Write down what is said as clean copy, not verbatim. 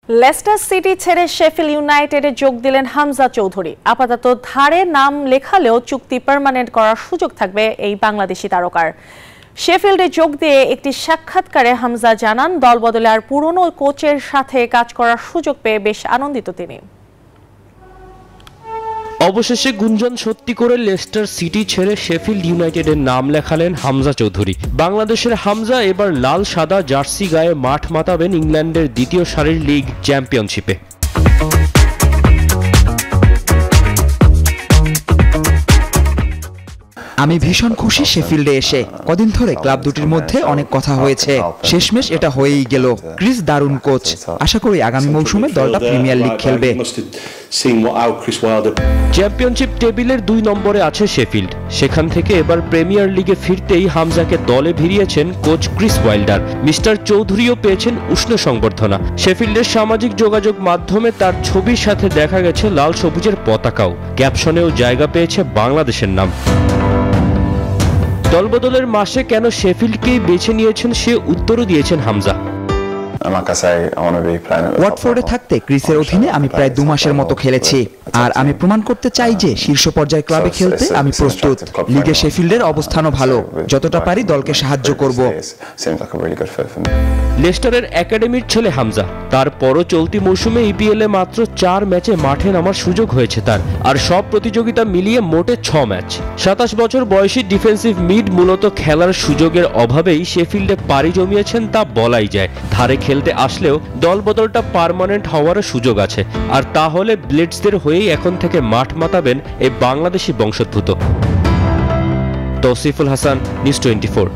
Leicester city ছেড়ে Sheffield ইউনাইটেডে যোগ দিলেন হামজা চৌধুরী। আপাতত ধারে নাম লেখালেও চুক্তি পার্মানেন্ট করার সুযোগ থাকবে এই বাংলাদেশি তারকার। শেফিল্ডে যোগ দিয়ে একটি সাক্ষাৎকারে হামজা জানান, দলবদলে আর পুরনো কোচের সাথে কাজ করার সুযোগ পেয়ে বেশ আনন্দিত তিনি। অবশেষে গুঞ্জন সত্যি করে লেস্টার সিটি ছেড়ে শেফিল্ড ইউনাইটেডের নাম লেখালেন হামজা চৌধুরী। বাংলাদেশের হামজা এবার লাল সাদা জার্সি গায়ে মাঠ মাতাবেন ইংল্যান্ডের দ্বিতীয় সারির লিগ চ্যাম্পিয়নশিপে। আমি ভীষণ খুশি শেফিল্ডে এসে। কদিন ধরে ক্লাব দুটির মধ্যে অনেক কথা হয়েছে, শেষমেশ এটা হয়েই গেল। ক্রিস দারুণ কোচ, আশা করি আগামী মৌসুমে দলটা প্রিমিয়ার লিগ খেলবে। চ্যাম্পিয়নশিপ টেবিলের 2 নম্বরে আছে শেফিল্ড। সেখান থেকে এবার প্রিমিয়ার লিগে ফিরতেই হামজাকে দলে ভিড়িয়েছেন কোচ ক্রিস ওয়াইল্ডার। মিস্টার চৌধুরীও পেয়েছেন উষ্ণ সংবর্ধনা। শেফিল্ডের সামাজিক যোগাযোগ মাধ্যমে তার ছবির সাথে দেখা গেছে লাল সবুজের পতাকাও। ক্যাপশনেও জায়গা পেয়েছে বাংলাদেশের নাম। দলবদলের মাসে কেন শেফিল্ডকেই বেছে নিয়েছেন সে উত্তরও দিয়েছেন হামজা। ওয়াটফোর্ডে থাকতে ক্রিসের অধীনে আমি প্রায় 2 মাসের মতো খেলেছি, আর আমি প্রমাণ করতে চাই যে শীর্ষ পর্যায়ের ক্লাবে খেলতে আমি প্রস্তুত। লিগে শেফিল্ডের অবস্থানও ভালো, যতটা পারি দলকে সাহায্য করব। লেস্টারের একাডেমির ছেলে হামজা, তারপরও চলতি মৌসুমে ইপিএল এ মাত্র 4 ম্যাচে মাঠে নামার সুযোগ হয়েছে তার, আর সব প্রতিযোগিতা মিলিয়ে মোটে 6 ম্যাচ। 27 বছর বয়সী ডিফেন্সিভ মিড মূলত খেলার সুযোগের অভাবেই শেফিল্ডে পাড়ি জমিয়েছেন তা বলাই যায়। ধারে খেলতে আসলেও দলবদলটা পার্মানেন্ট হওয়ারও সুযোগ আছে, আর তাহলে ব্লেডসদের হয়েই এখন থেকে মাঠ মাতাবেন এই বাংলাদেশি বংশোদ্ভূত। তৌসিফুল হাসান, নিউজ 24।